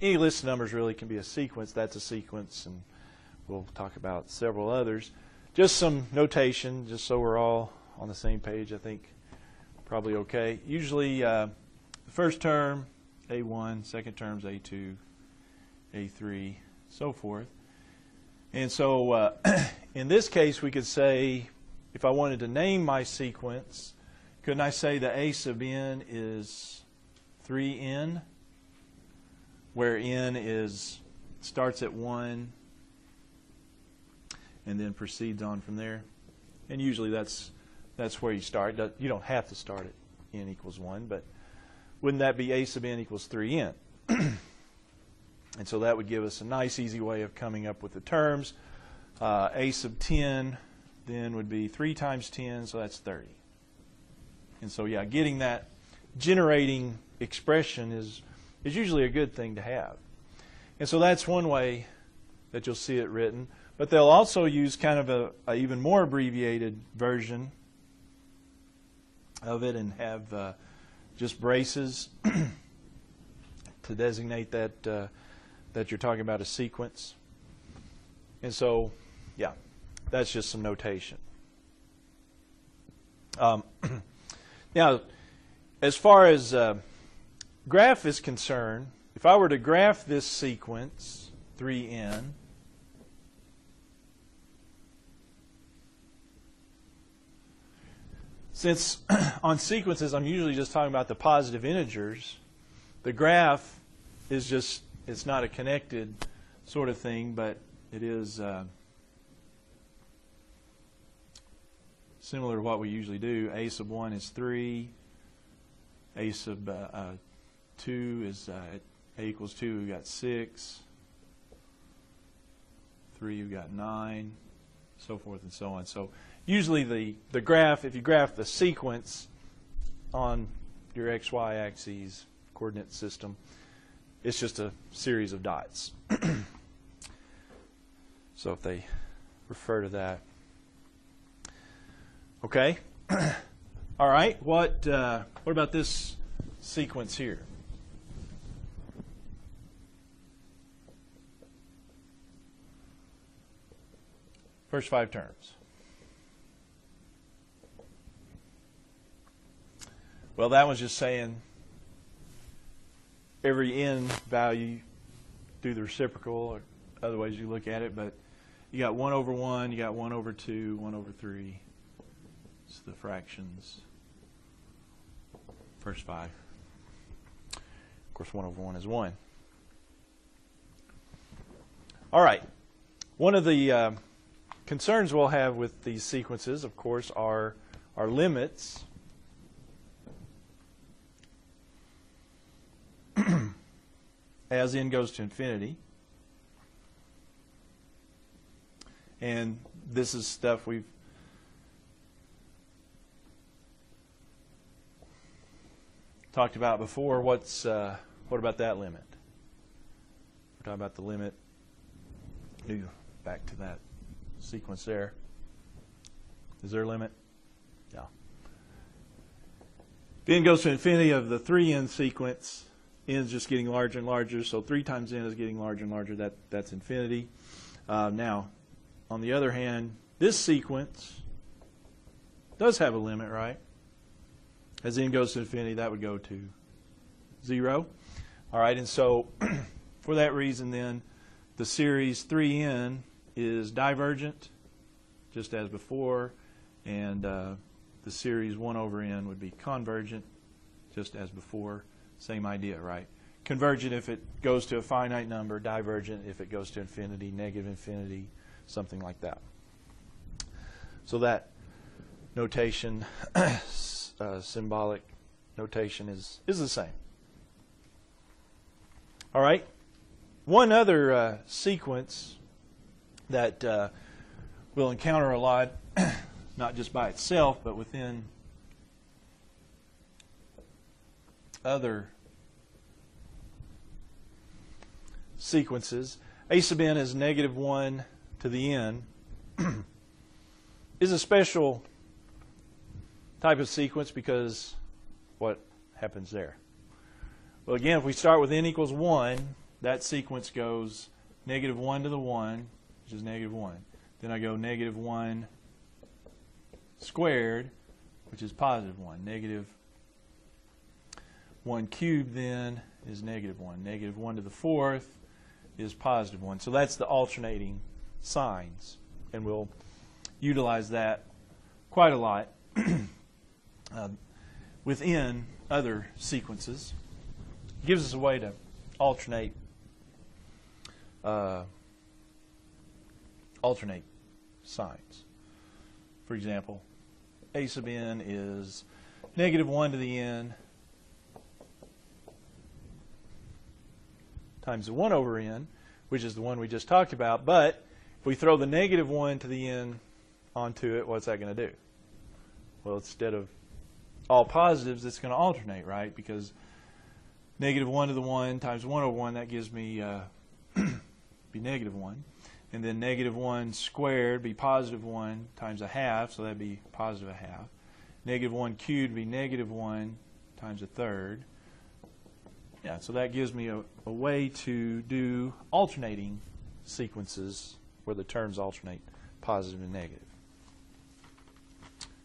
any list of numbers really can be a sequence. That's a sequence, and we'll talk about several others. Just some notation, just so we're all on the same page, I think probably okay. Usually the first term, A1, second term's A2, A3, so forth. And so in this case, we could say, if I wanted to name my sequence, couldn't I say the A sub n is 3n, where n starts at 1 and then proceeds on from there? And usually that's where you start. You don't have to start at n equals 1, but wouldn't that be A sub n equals 3n? And so that would give us a nice, easy way of coming up with the terms. A sub 10 then would be 3 times 10, so that's 30. And so, yeah, getting that generating expression is usually a good thing to have. And so that's one way that you'll see it written. But they'll also use kind of a even more abbreviated version of it and have just braces to designate that that you're talking about a sequence. And so, yeah, that's just some notation. Now, as far as graph is concerned, if I were to graph this sequence, 3n, since on sequences I'm usually just talking about the positive integers, the graph is just, it's not a connected sort of thing, but it is similar to what we usually do. A sub 1 is 3. A sub 2 is A equals 2, we've got 6. 3, you've got 9, so forth and so on. So usually the graph, if you graph the sequence on your XY axes coordinate system, it's just a series of dots. So if they refer to that. Okay. All right. What about this sequence here? First 5 terms. Well, that was just saying every n value do the reciprocal, or other ways you look at it, but you got 1 over 1, you got 1 over 2, 1 over 3. It's the fractions. First 5. Of course, 1 over 1 is 1. All right. One of the concerns we'll have with these sequences, of course, are limits. As n goes to infinity. And this is stuff we've talked about before. What about that limit? We're talking about the limit. Back to that sequence there. Is there a limit? Yeah. If n goes to infinity of the 3n sequence, n is just getting larger and larger, so 3 times n is getting larger and larger. That's infinity. Now, on the other hand, this sequence does have a limit, right? As n goes to infinity, that would go to 0. All right, and so for that reason, then, the series 3n is divergent, just as before, and the series 1 over n would be convergent, just as before. Same idea, right? Convergent if it goes to a finite number, divergent if it goes to infinity, negative infinity, something like that. So that notation, symbolic notation, is the same. All right. One other sequence that we'll encounter a lot, not just by itself, but within other sequences. A sub n is negative 1 to the n, is a special type of sequence because what happens there? Well, again, if we start with n equals 1, that sequence goes -1 to the 1, which is -1. Then I go -1 squared, which is +1. -1 cubed then is -1. -1 to the 4th is +1. So that's the alternating signs, and we'll utilize that quite a lot within other sequences. It gives us a way to alternate signs. For example, a sub n is -1 to the n times the 1 over n, which is the one we just talked about. But if we throw the -1 to the n onto it, what's that going to do? Well, instead of all positives, it's going to alternate, right? Because -1 to the 1 times 1 over 1, that gives me be -1. And then -1 squared be +1 times a half, so that'd be +1/2. -1 cubed be -1 times a third. Yeah, so that gives me a way to do alternating sequences where the terms alternate positive and negative.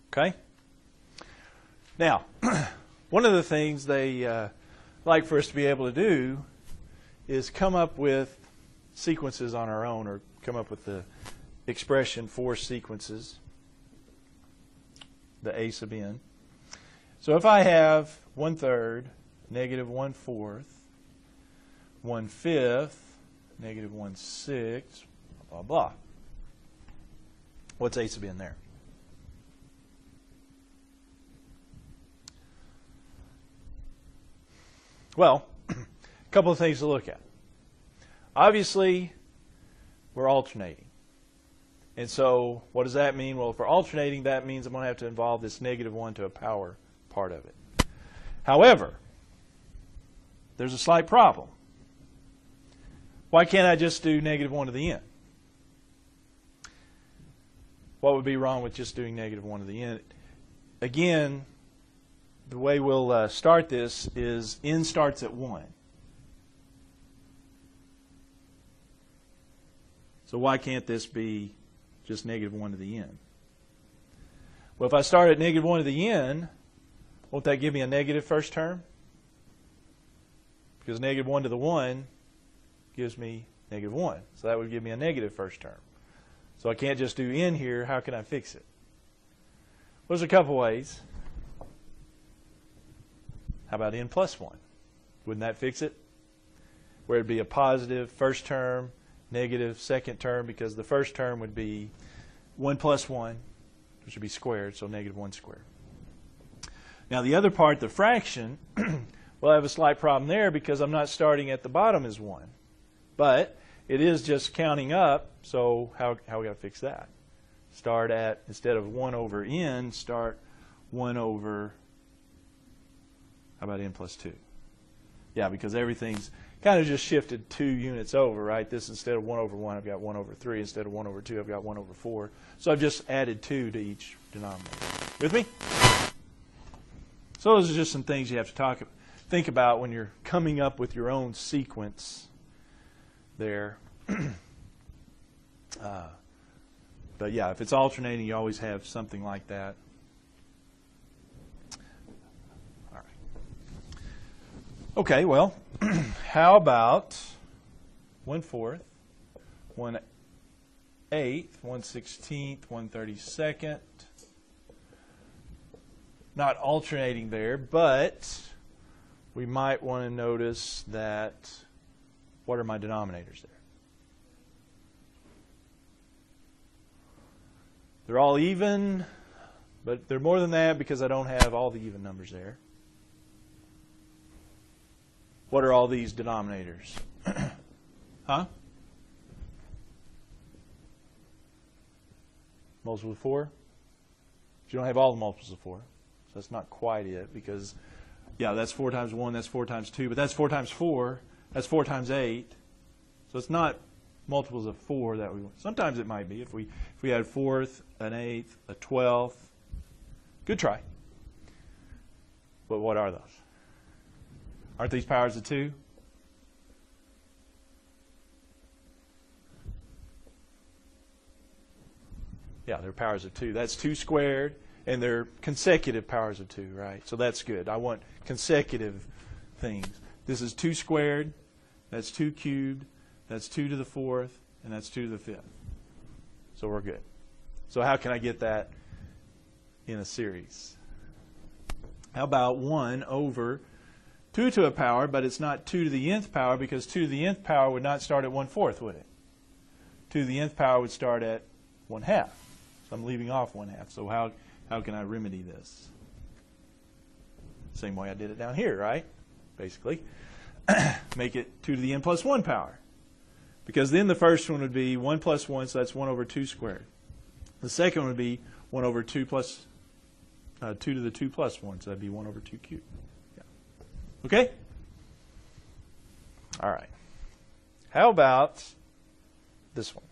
Okay? Now, one of the things they like for us to be able to do is come up with sequences on our own, or come up with the expression for sequences, the a sub n. So if I have 1/3, -1/4, 1/5, -1/6, blah, blah. What's a sub n there? Well, a couple of things to look at. Obviously, we're alternating. And so what does that mean? Well, if we're alternating, that means I'm going to have to involve this -1 to a power part of it. However, there's a slight problem. Why can't I just do -1 to the n? What would be wrong with just doing -1 to the n? Again, the way we'll start this is n starts at 1. So why can't this be just -1 to the n? Well, if I start at -1 to the n, won't that give me a negative first term? Because -1 to the 1 gives me -1. So that would give me a negative first term. So I can't just do n here. How can I fix it? Well, there's a couple ways. How about n plus 1? Wouldn't that fix it? Where it would be a positive first term, negative second term, because the first term would be 1 plus 1, which would be squared, so -1 squared. Now the other part, the fraction, well, I have a slight problem there because I'm not starting at the bottom as 1. But it is just counting up, so how we got to fix that? Start at, instead of 1 over n, start 1 over, how about n plus 2? Yeah, because everything's kind of just shifted 2 units over, right? This, instead of 1 over 1, I've got 1 over 3. Instead of 1 over 2, I've got 1 over 4. So I've just added 2 to each denominator. With me? So those are just some things you have to think about when you're coming up with your own sequence there. But yeah, if it's alternating, you always have something like that. All right. Okay, well, how about 1/4, 1/8, 1/16, 1/32? Not alternating there, but we might want to notice that, what are my denominators there? They're all even, but they're more than that because I don't have all the even numbers there. What are all these denominators? Huh? Multiples of 4? But you don't have all the multiples of 4. So that's not quite it, because, yeah, that's 4 times 1, that's 4 times 2, but that's 4 times 4, that's 4 times 8. So it's not multiples of 4 that we want. Sometimes it might be if we had a 4th, an 8th, a 12th. Good try. But what are those? Aren't these powers of 2? Yeah, they're powers of 2. That's 2 squared, and they're consecutive powers of 2, right? So that's good. I want consecutive things. This is 2 squared, that's 2 cubed, that's 2 to the 4th, and that's 2 to the 5th. So we're good. So how can I get that in a series? How about 1 over 2 to a power, but it's not 2 to the nth power, because 2 to the nth power would not start at 1/4, would it? 2 to the nth power would start at 1/2. So I'm leaving off 1/2. So how can I remedy this? Same way I did it down here, right? Basically. Make it 2 to the n plus 1 power. Because then the first one would be 1 plus 1, so that's 1 over 2 squared. The second one would be 1 over 2 plus 2 to the 2 plus 1, so that'd be 1 over 2 cubed. Yeah. Okay? All right. How about this one?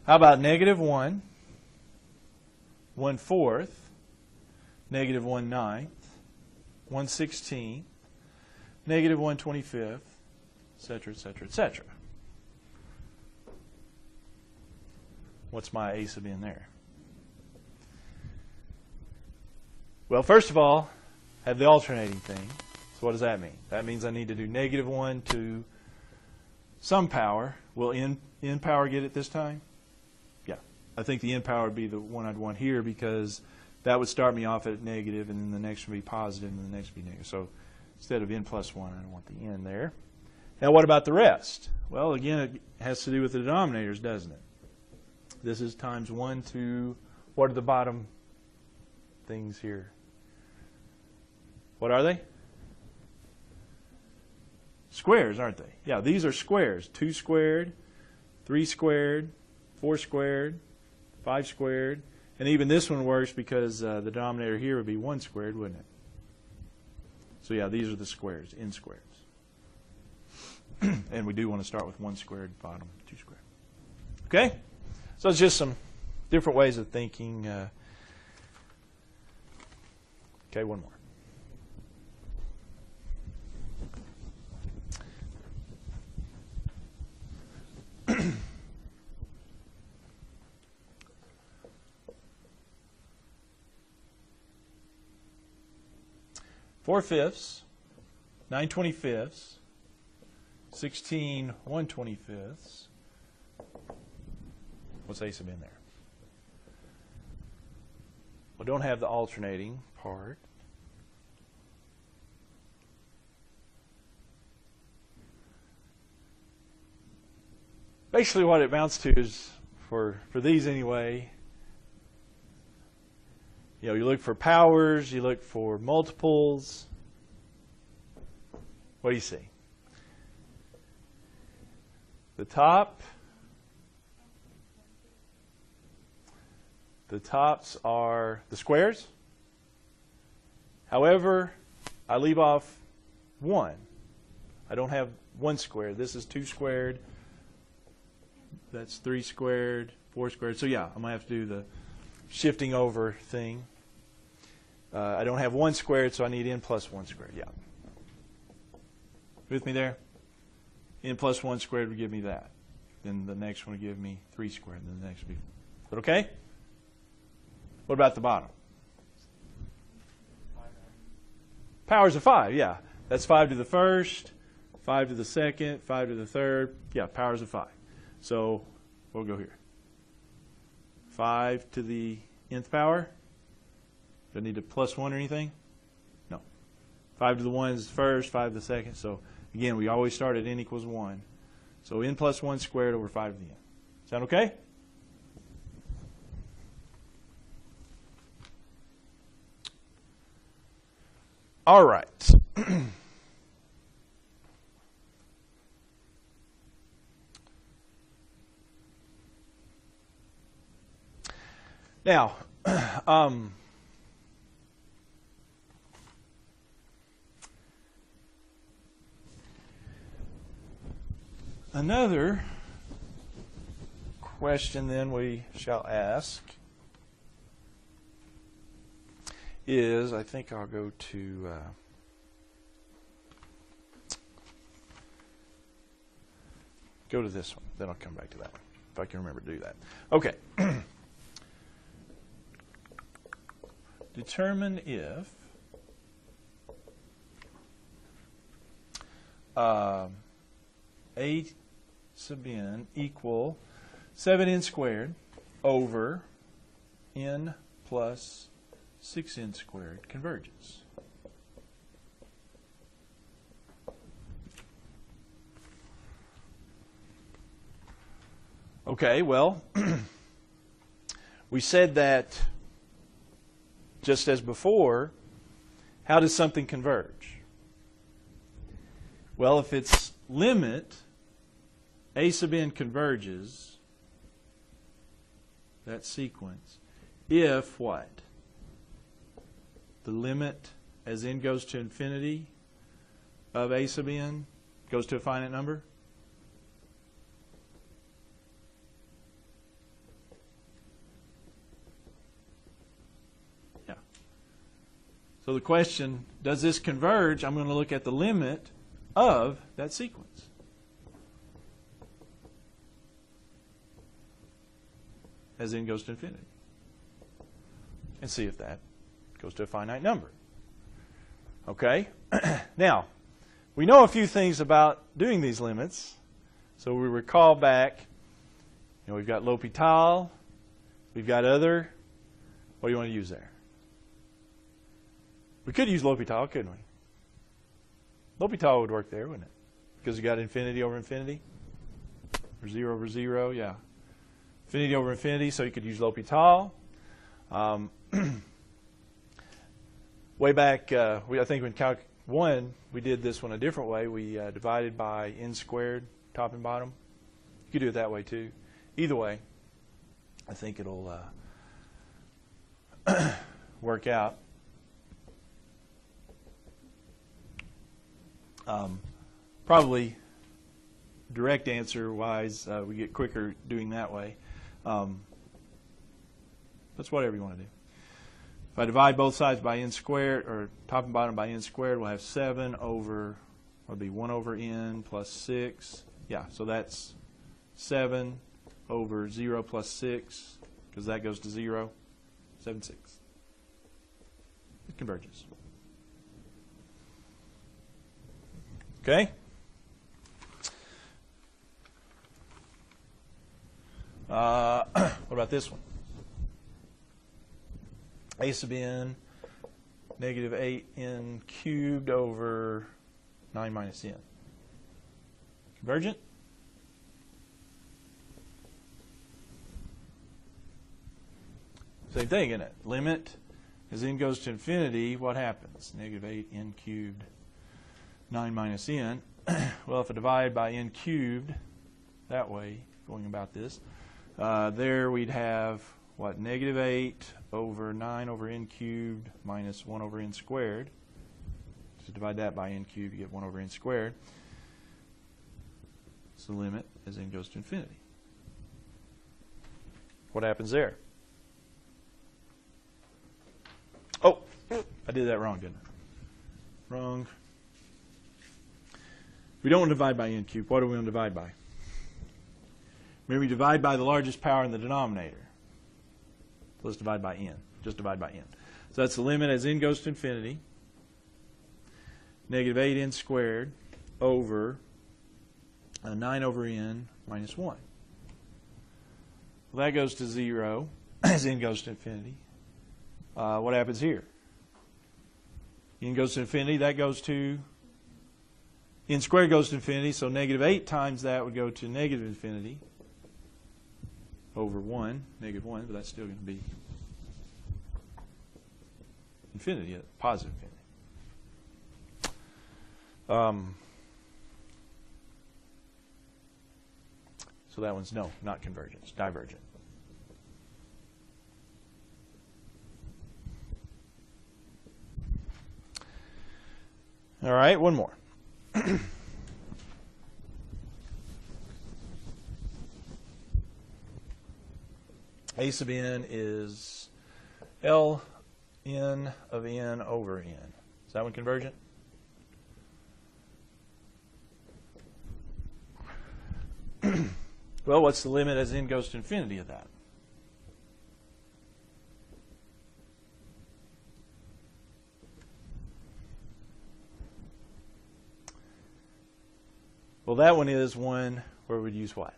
How about -1, 1/4, -1/9, 1/16, -1/25, etc., etc., etc. What's my a sub n there? Well, first of all, have the alternating thing. So what does that mean? That means I need to do -1 to some power. Will n power get it this time? Yeah. I think the n power would be the one I'd want here, because that would start me off at negative, and then the next would be positive, and then the next would be negative. So instead of n plus 1, I want the n there. Now what about the rest? Well, again, it has to do with the denominators, doesn't it? This is times 1 to, what are the bottom things here? What are they? Squares, aren't they? Yeah, these are squares. 2 squared, 3 squared, 4 squared, 5 squared. And even this one works because the denominator here would be 1 squared, wouldn't it? So yeah, these are the squares, n squares. And we do want to start with 1 squared, bottom 2 squared. Okay? So it's just some different ways of thinking. Okay, one more. Four fifths, 9/25, 16 1/25. What's a sub n there? Well, don't have the alternating part. Basically what it amounts to is, for these anyway, you look for powers, you look for multiples. What do you see? The tops are the squares. However, I leave off 1. I don't have 1 squared. This is 2 squared. That's 3 squared, 4 squared. So yeah, I'm going to have to do the shifting over thing. I don't have 1 squared, so I need n plus 1 squared. Yeah. With me there? N plus 1 squared would give me that. Then the next one would give me 3 squared. Then the next would be... Is that okay? What about the bottom? Powers of 5, yeah. That's 5 to the first, 5 to the second, 5 to the third. Yeah, powers of 5. So we'll go here. 5 to the nth power. Do I need to plus 1 or anything? No. 5 to the 1 is the first, 5 to the second. So again, we always start at n equals 1. So n plus 1 squared over 5 to the n. Sound okay? All right. Now, another question then we shall ask is, I think I'll go to Go to this one. Then I'll come back to that one, if I can remember to do that. Okay. Determine if a sub n equal 7n squared over n plus 6n squared converges. Okay, well, we said that just as before, how does something converge? Well, if its limit a sub n converges, that sequence, if what? The limit as n goes to infinity of a sub n goes to a finite number? Yeah. So the question, does this converge? I'm going to look at the limit of that sequence. As n goes to infinity. And see if that goes to a finite number. Okay? Now, we know a few things about doing these limits. So we recall back, we've got L'Hopital, we've got other. What do you want to use there? We could use L'Hopital, couldn't we? L'Hopital would work there, wouldn't it? Because you got infinity over infinity. Or 0 over 0, yeah. Infinity over infinity, so you could use L'Hopital. Way back, I think in Calc 1, we did this one a different way. We divided by n squared, top and bottom. You could do it that way too. Either way, I think it'll work out. Probably direct answer wise, we get quicker doing that way. That's whatever you want to do. If I divide both sides by n squared, or top and bottom by n squared, we'll have 7 over, what would be 1 over n plus 6. Yeah, so that's 7 over 0 plus 6, because that goes to 0. 7, 6. It converges. Okay? What about this one? A sub n negative 8n cubed over 9 minus n. Convergent? Same thing, isn't it? Limit as n goes to infinity, what happens? Negative 8n cubed 9 minus n. Well, if I divide by n cubed, that way, going about this, there we'd have, what, negative 8 over 9 over n cubed minus 1 over n squared. So divide that by n cubed, you get 1 over n squared. It's the limit as n goes to infinity. What happens there? Oh, I did that wrong, didn't I? Wrong. We don't want to divide by n cubed. What do we want to divide by? Remember, we divide by the largest power in the denominator. So let's divide by n. Just divide by n. So that's the limit as n goes to infinity. Negative 8n squared over 9 over n minus 1. Well, that goes to 0 as n goes to infinity. What happens here? N goes to infinity. That goes to n squared goes to infinity, so negative 8 times that would go to negative infinity over 1, negative 1, but that's still going to be infinity, positive infinity. So that one's no, not convergence, divergent. All right, one more. A sub n is L n of n over n. Is that one convergent? Well, what's the limit as n goes to infinity of that? Well, that one is one where we'd use what?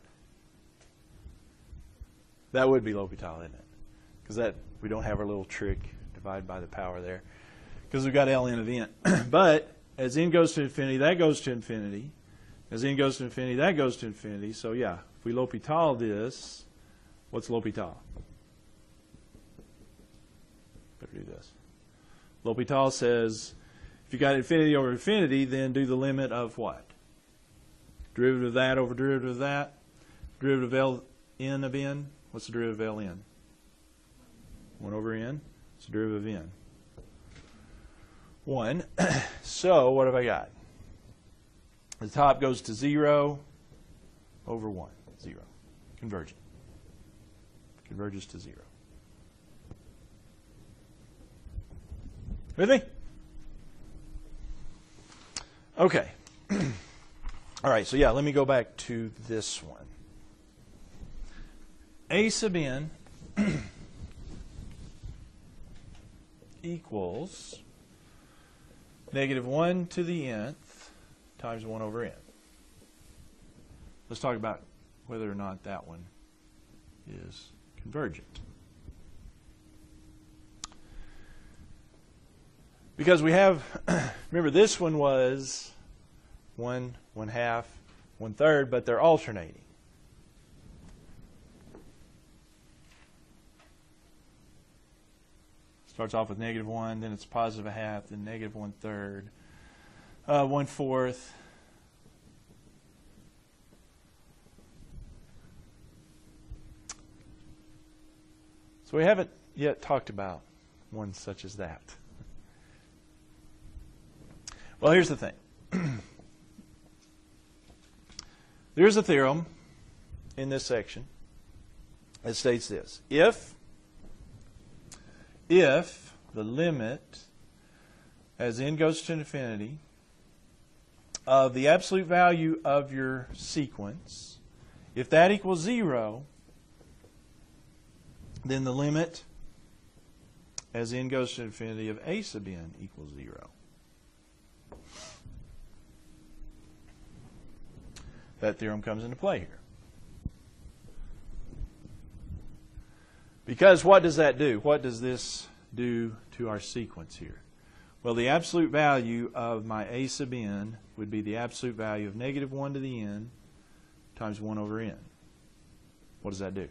That would be L'Hopital, isn't it? Because that we don't have our little trick, divide by the power there. Because we've got ln of n. But as n goes to infinity, that goes to infinity. As n goes to infinity, that goes to infinity. So yeah, if we L'Hopital this, what's L'Hopital? Better do this. L'Hopital says, if you got infinity over infinity, then do the limit of what? Derivative of that over derivative of that. Derivative of ln of n. What's the derivative of ln? 1 over n. It's the derivative of n. 1. So what have I got? The top goes to 0 over 1. 0. Convergent. Converges to 0. With me? Okay. All right, so yeah, let me go back to this one. A sub n equals negative 1 to the nth times 1 over n. Let's talk about whether or not that one is convergent. Because we have, remember this one was 1, 1/2, 1/3, but they're alternating. Starts off with negative 1, then it's positive 1/2, then negative 1/3, 1/4. So we haven't yet talked about one such as that. Well, here's the thing. There's a theorem in this section that states this. If the limit as n goes to infinity of the absolute value of your sequence, if that equals 0, then the limit as n goes to infinity of a sub n equals 0. That theorem comes into play here. Because what does that do? What does this do to our sequence here? Well, the absolute value of my a sub n would be the absolute value of negative 1 to the n times 1 over n. What does that do?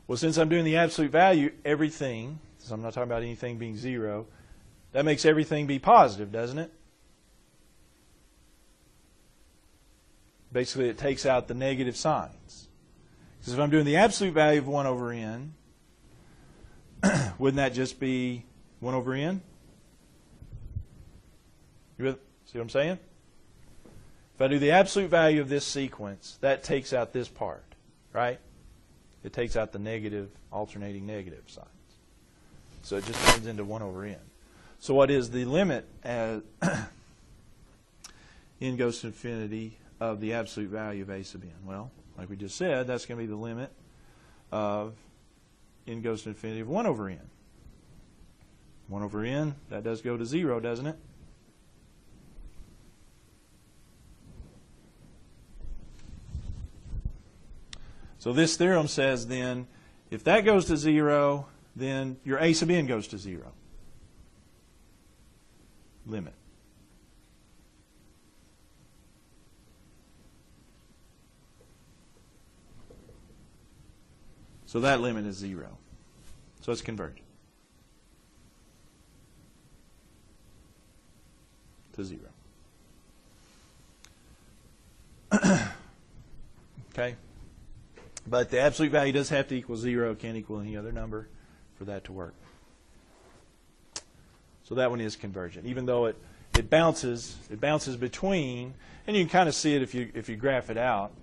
Well, since I'm doing the absolute value, everything, since I'm not talking about anything being 0, that makes everything be positive, doesn't it? Basically, it takes out the negative signs. Because if I'm doing the absolute value of 1 over n, wouldn't that just be 1 over n? You with? See what I'm saying? If I do the absolute value of this sequence, that takes out this part, right? It takes out the negative, alternating negative signs. So it just turns into 1 over n. So what is the limit as n goes to infinity of the absolute value of a sub n? Well, like we just said, that's going to be the limit of n goes to infinity of 1 over n. 1 over n, that does go to 0, doesn't it? So this theorem says then, if that goes to 0, then your a sub n goes to 0. Limit. So that limit is 0. So it's convergent to 0. Okay? But the absolute value does have to equal 0. It can't equal any other number for that to work. So that one is convergent, even though it bounces between, and you can kind of see it if you graph it out.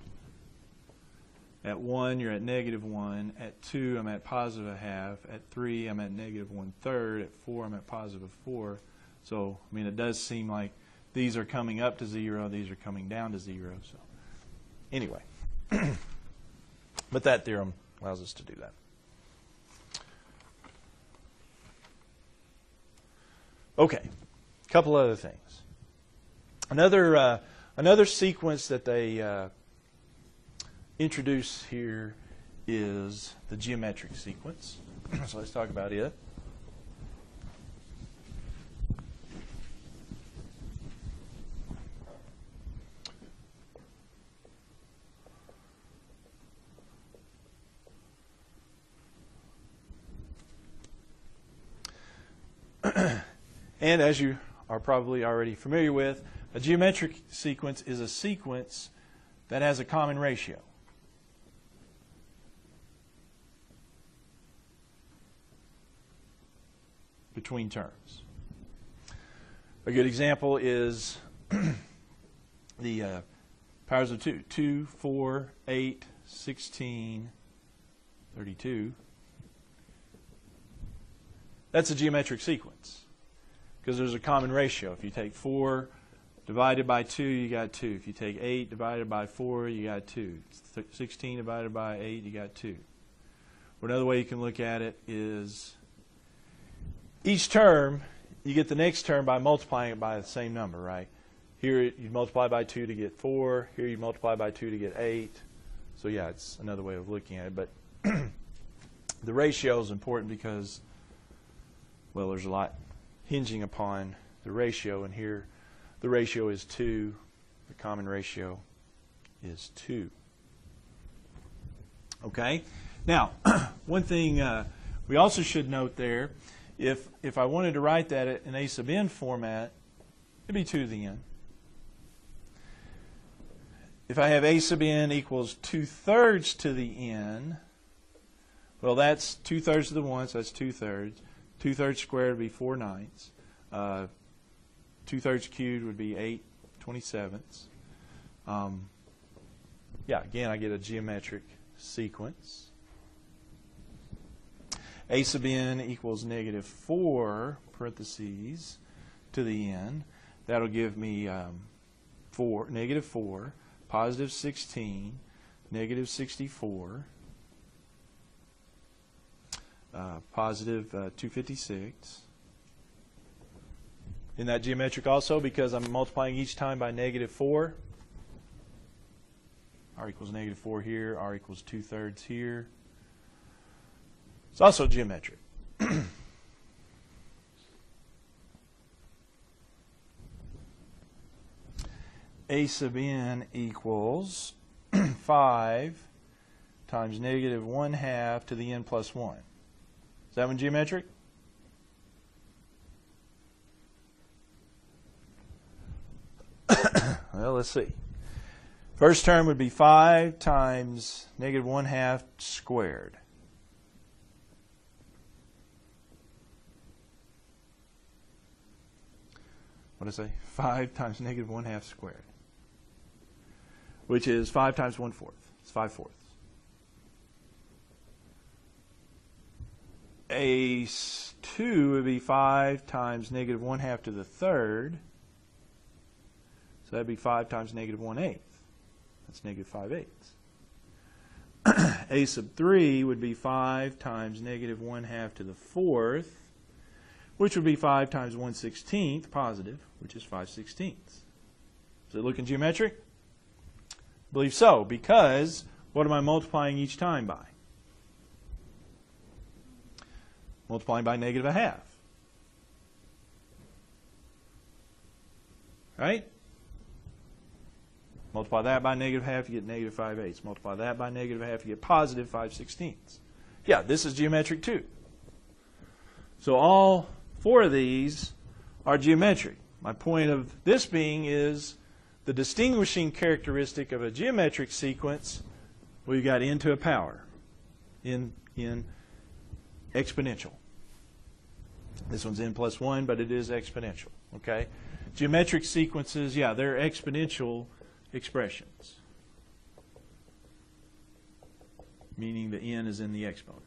At 1, you're at negative 1. At 2, I'm at positive 1/2. At 3, I'm at negative 1/3. At 4, I'm at positive 4. So, I mean, it does seem like these are coming up to 0. These are coming down to 0. So, anyway. But that theorem allows us to do that. Okay, a couple other things. Another sequence that they introduce here is the geometric sequence. So let's talk about it. And as you are probably already familiar with, a geometric sequence is a sequence that has a common ratio. Between terms. A good example is the powers of 2. 2, 4, 8, 16, 32. That's a geometric sequence because there's a common ratio. If you take 4 divided by 2, you got 2. If you take 8 divided by 4, you got 2. 16 divided by 8, you got 2. Or another way you can look at it is each term, you get the next term by multiplying it by the same number, right? Here you multiply by 2 to get 4. Here you multiply by 2 to get 8. So yeah, it's another way of looking at it. But the ratio is important because, well, there's a lot hinging upon the ratio. And here the ratio is 2. The common ratio is 2. Okay? Now, one thing we also should note there, if I wanted to write that in a sub n format, it'd be 2 to the n. If I have a sub n equals 2/3 to the n, well, that's 2/3 to the 1, so that's 2/3. 2/3 squared would be 4/9. 2/3 cubed would be 8/27. Yeah, again, I get a geometric sequence. A sub n equals -4 parentheses to the n. That'll give me -4, positive 16, negative 64, positive 256. Isn't that geometric also because I'm multiplying each time by -4? R equals -4 here, R equals 2/3 here. It's also geometric. A sub n equals 5 times -1/2 to the n plus 1. Is that one geometric? Well, let's see. First term would be 5 times -1/2 squared. What did I say? 5 times -1/2 squared, which is 5 times 1/4. It's 5/4. A2 would be 5 times -1/2 to the 3rd. So that'd be 5 times -1/8. That's -5/8. A sub 3 would be 5 times -1/2 to the 4th, which would be 5 times 1/16 positive, which is 5/16. Is it looking geometric? I believe so, because what am I multiplying each time by? Multiplying by -1/2. Right? Multiply that by -1/2, you get -5/8. Multiply that by -1/2, you get positive 5/16. Yeah, this is geometric too. So all 4 of these are geometric. My point of this being is the distinguishing characteristic of a geometric sequence, we've got n to a power in exponential. This one's n plus 1, but it is exponential. Okay? Geometric sequences, yeah, they're exponential expressions, meaning the n is in the exponent.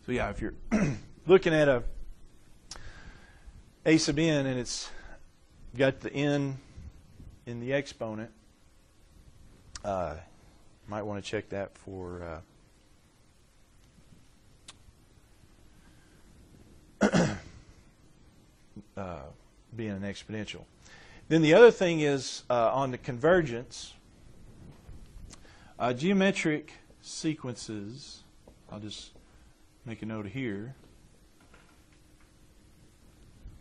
So yeah, if you're looking at a sub n and it's got the n in the exponent. Might want to check that for being an exponential. Then the other thing is on the convergence, geometric sequences, I'll just make a note here,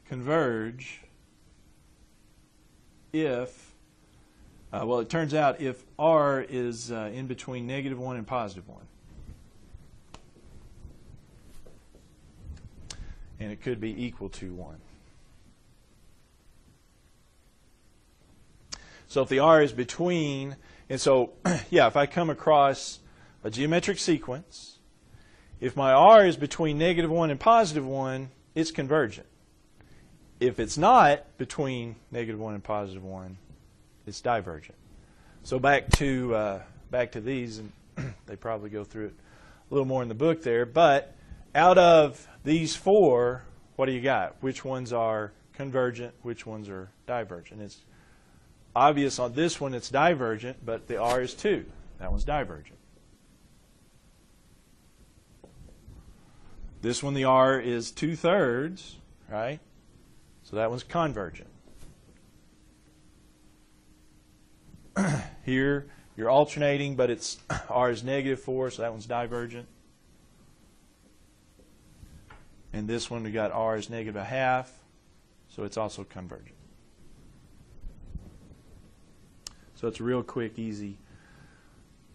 converge if, well, it turns out if R is in between -1 and +1. And it could be equal to 1. So if the R is between, and so, yeah, if I come across a geometric sequence, if my R is between -1 and +1, it's convergent. If it's not between -1 and +1, it's divergent. So back to these, and they probably go through it a little more in the book there, but out of these four, what do you got? Which ones are convergent? Which ones are divergent? It's obvious on this one it's divergent, but the R is 2. That one's divergent. This one, the R is 2/3, right? So that one's convergent. Here, you're alternating, but it's R is -4, so that one's divergent. And this one, we got R is -1/2, so it's also convergent. So it's real quick, easy.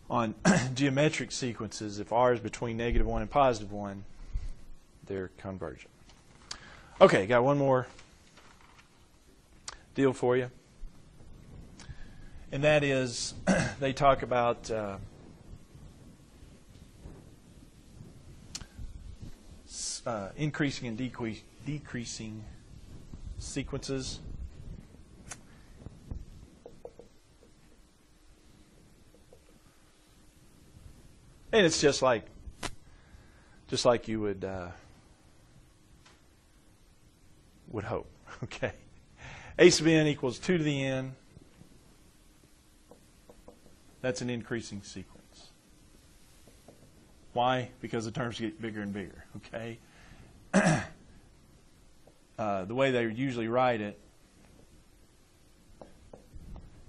On geometric sequences, if R is between -1 and +1, they're convergent. Okay, got one more deal for you. And that is, they talk about increasing and decreasing sequences. And it's just like you would hope. Okay, a sub n equals 2 to the n. That's an increasing sequence. Why? Because the terms get bigger and bigger. Okay. The way they usually write it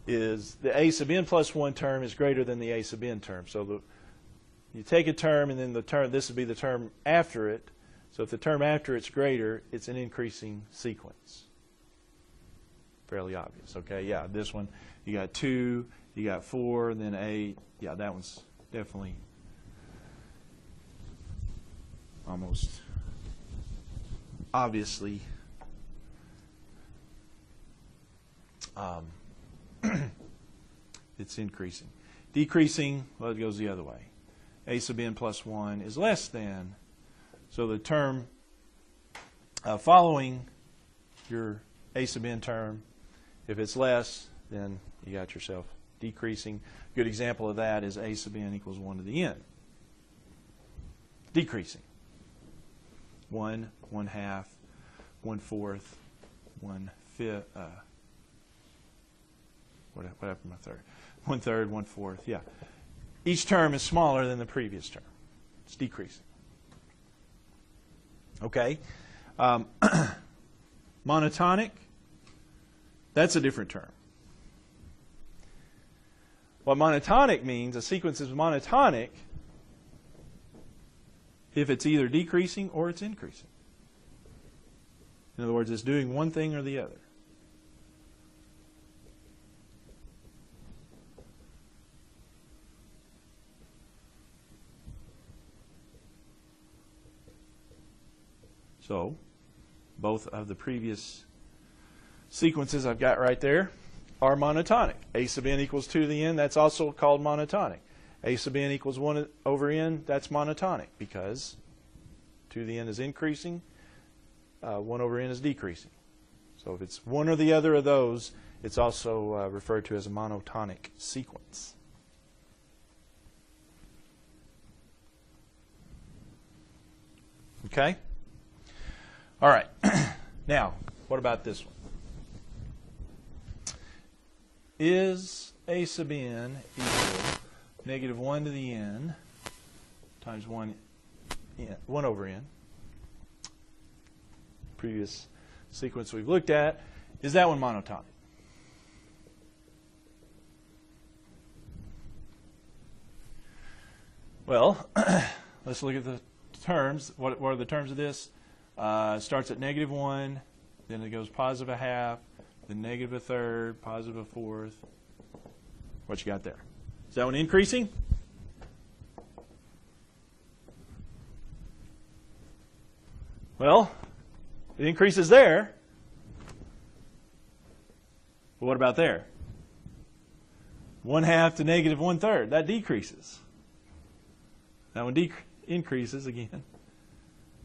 is the a sub n plus 1 term is greater than the a sub n term. So you take a term and then the term, this would be the term after it. So if the term after it's greater, it's an increasing sequence. Fairly obvious. Okay, yeah, this one, you got 2, you got 4, and then 8. Yeah, that one's definitely almost obviously it's increasing. Decreasing, well, it goes the other way. A sub n plus 1 is less than, so the term following your a sub n term, if it's less, then you got yourself decreasing. A good example of that is a sub n equals 1 to the n. Decreasing. 1, 1/2, 1/4, 1/5. What happened to my third? 1/3, 1/4. Yeah. Each term is smaller than the previous term. It's decreasing. Okay. Monotonic, that's a different term. What monotonic means, a sequence is monotonic if it's either decreasing or it's increasing. In other words, it's doing one thing or the other. So, both of the previous sequences I've got right there are monotonic. A sub n equals 2 to the n, that's also called monotonic. A sub n equals 1 over n, that's monotonic because 2 to the n is increasing, 1 over n is decreasing. So if it's one or the other of those, it's also referred to as a monotonic sequence. Okay? All right. Now, what about this one? is a sub n equal negative 1 to the n times 1 over n, previous sequence we've looked at, is that one monotonic? Well, let's look at the terms. What are the terms of this? It starts at negative 1, then it goes positive a half, then negative a third, positive a fourth. What you got there? Is that one increasing? Well, it increases there. But what about there? 1/2 to negative 1/3. That decreases. That one increases again.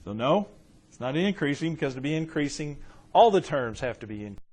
So no, it's not increasing, because to be increasing, all the terms have to be increasing.